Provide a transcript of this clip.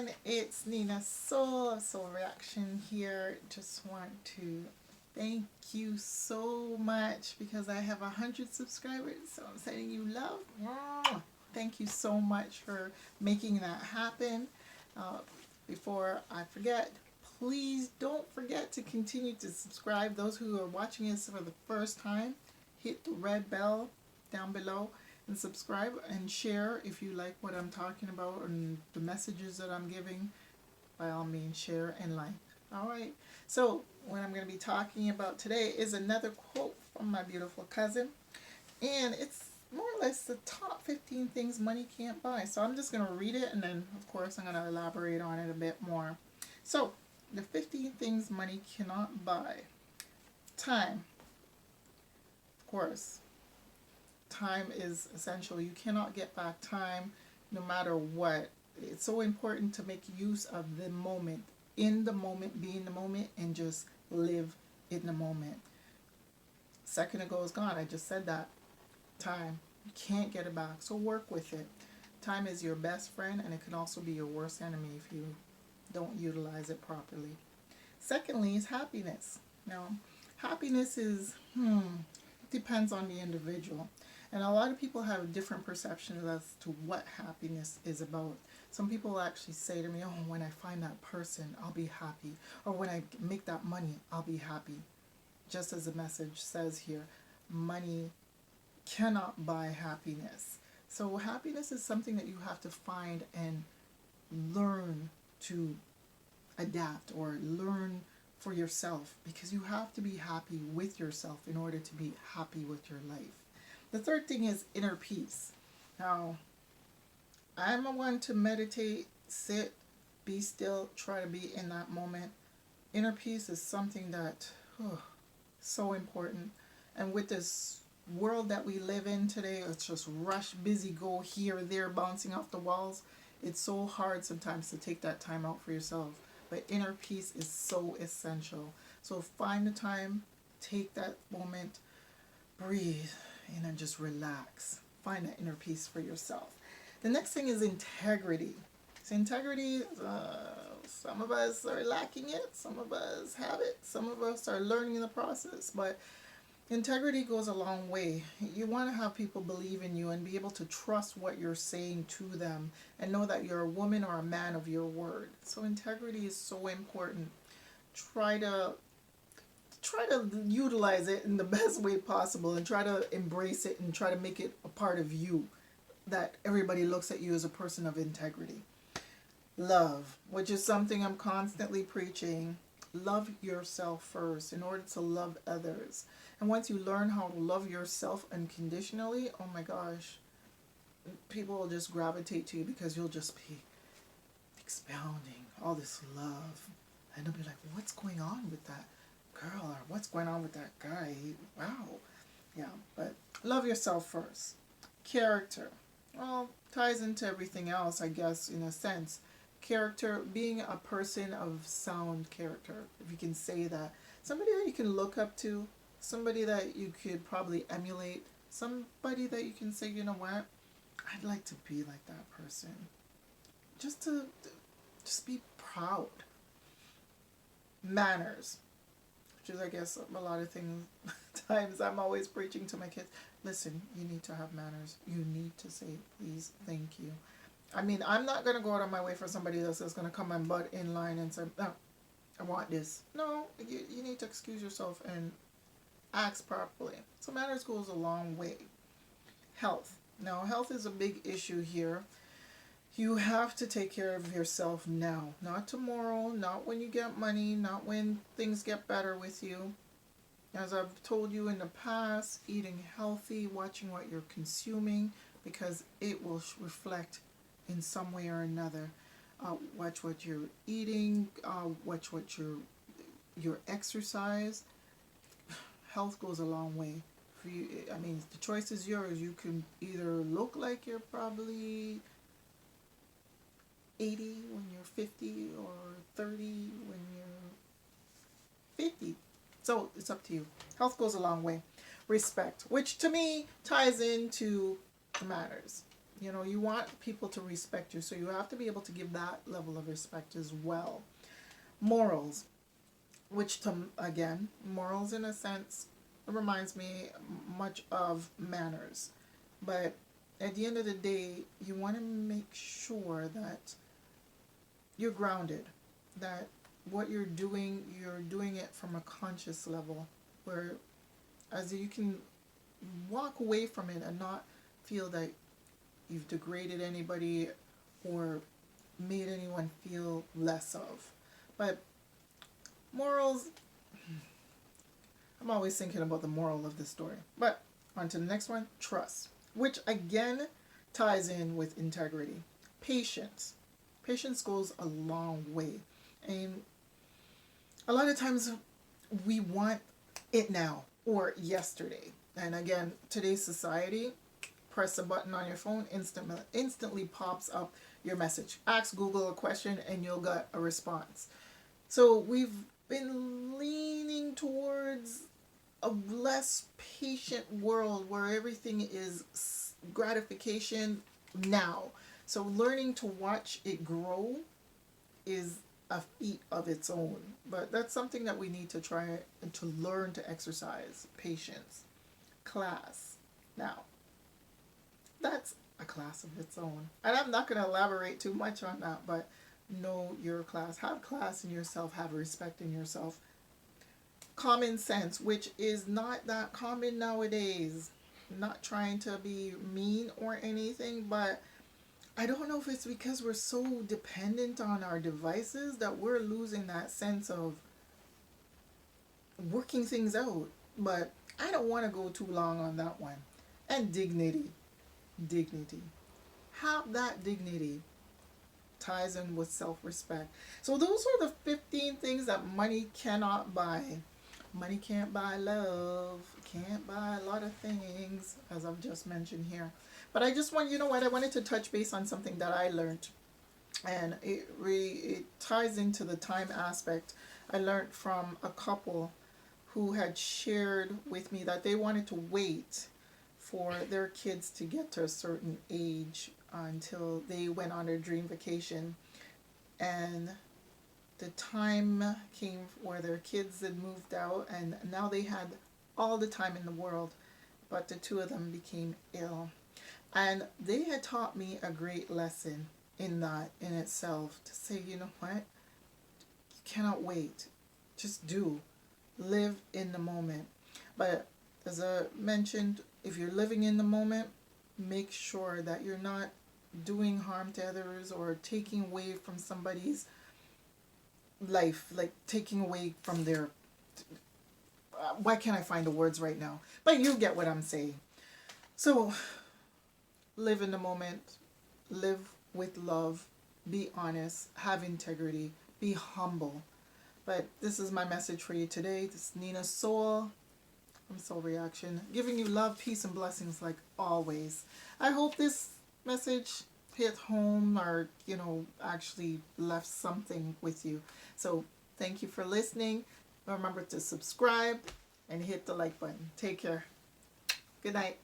everyone, it's Nina Soul Reaction here. Just want to thank you so much because I have 100 subscribers, so I'm sending you love. Thank you so much for making that happen. Uh, Before I forget, please don't forget to continue to subscribe. Those who are watching this for the first time, hit the red bell down below and subscribe and share if you like what I'm talking about and the messages that I'm giving. By all means, share and like. All right. So what I'm going to be talking about today is another quote from my beautiful cousin, and it's more or less the top 15 things money can't buy. So I'm just going to read it, and then of course I'm going to elaborate on it a bit more. So the 15 things money cannot buy. Time. Of course, time is essential. You cannot get back time no matter what. It's so important to make use of the moment, in the moment, be in the moment, and just live in the moment. Second ago is gone. I just said that. Time. You can't get it back, so work with it. Time is your best friend, and it can also be your worst enemy if you don't utilize it properly. Secondly is happiness. Now, happiness is, depends on the individual. And a lot of people have different perceptions as to what happiness is about. Some people actually say to me, oh, when I find that person, I'll be happy. Or when I make that money, I'll be happy. Just as the message says here, money cannot buy happiness. So happiness is something that you have to find and learn to adapt or learn for yourself, because you have to be happy with yourself in order to be happy with your life. The third thing is inner peace. Now, I'm a one to meditate, sit, be still, try to be in that moment. Inner peace is something that so important. And with this world that we live in today, it's just rush, busy, go here, there, bouncing off the walls. It's so hard sometimes to take that time out for yourself. But inner peace is so essential. So find the time, take that moment, breathe, and then just relax. Find that inner peace for yourself. The next thing is integrity. So integrity, some of us are lacking it, some of us have it, some of us are learning in the process, but integrity goes a long way. You want to have people believe in you and be able to trust what you're saying to them and know that you're a woman or a man of your word. So integrity is so important. Try to utilize it in the best way possible and try to embrace it and try to make it a part of you, that everybody looks at you as a person of integrity. Love, which is something I'm constantly preaching. Love yourself first in order to love others. And once you learn how to love yourself unconditionally, oh my gosh, people will just gravitate to you because you'll just be expounding all this love. And they'll be like, what's going on with that girl, or what's going on with that guy? Wow. Yeah, but love yourself first. Character. Well, ties into everything else, I guess, in a sense. Character, being a person of sound character, if you can say that. Somebody that you can look up to, somebody that you could probably emulate, somebody that you can say, you know what, I'd like to be like that person. Just be proud. Manners, which is, I guess, a lot of things. Times I'm always preaching to my kids, listen, you need to have manners. You need to say please, thank you. I mean, I'm not going to go out of my way for somebody else that's going to come and butt in line and say, no, I want this. No, you need to excuse yourself and ask properly. So manners goes a long way. Health. Now, health is a big issue here. You have to take care of yourself now, not tomorrow, not when you get money, not when things get better with you. As I've told you in the past, eating healthy, watching what you're consuming, because it will reflect in some way or another. Watch what you're eating, watch what your exercise. Health goes a long way. For you, I mean, the choice is yours. You can either look like you're probably 80 when you're 50 or 30 when you're 50. So it's up to you. Health goes a long way. Respect, which to me ties into the manners. You know, you want people to respect you, so you have to be able to give that level of respect as well. Morals, which to again, morals in a sense reminds me much of manners. But at the end of the day, you want to make sure that you're grounded, that what you're doing it from a conscious level, where as you can walk away from it and not feel that you've degraded anybody or made anyone feel less of. But morals, I'm always thinking about the moral of the story. But on to the next one, trust, which again ties in with integrity. Patience. Patience goes a long way. And a lot of times we want it now or yesterday. And again, today's society, press a button on your phone, instantly pops up your message. Ask Google a question and you'll get a response. So we've been leaning towards a less patient world where everything is gratification now. So learning to watch it grow is a feat of its own. But that's something that we need to try and to learn to exercise. Patience. Class. Now, that's a class of its own. And I'm not going to elaborate too much on that, but know your class. Have class in yourself. Have respect in yourself. Common sense, which is not that common nowadays. Not trying to be mean or anything, but I don't know if it's because we're so dependent on our devices that we're losing that sense of working things out. But I don't want to go too long on that one. And dignity. Dignity. Have that dignity. Ties in with self-respect. So those are the 15 things that money cannot buy. Money can't buy love. Can't buy a lot of things, as I've just mentioned here. But I just want, you know what, I wanted to touch base on something that I learned. And it ties into the time aspect. I learned from a couple who had shared with me that they wanted to wait for their kids to get to a certain age until they went on their dream vacation. And the time came where their kids had moved out and now they had all the time in the world, but the two of them became ill. And they had taught me a great lesson in that in itself, to say, you know what, you cannot wait, just do, live in the moment. But as I mentioned, if you're living in the moment, make sure that you're not doing harm to others or taking away from somebody's life, like taking away from their why can't I find the words right now, but you get what I'm saying. So live in the moment, live with love, be honest, have integrity, be humble. But this is my message for you today. This is Nina Soul from Soul Reaction, giving you love, peace, and blessings like always. I hope this message hit home or, you know, actually left something with you. So thank you for listening. Remember to subscribe and hit the like button. Take care. Good night.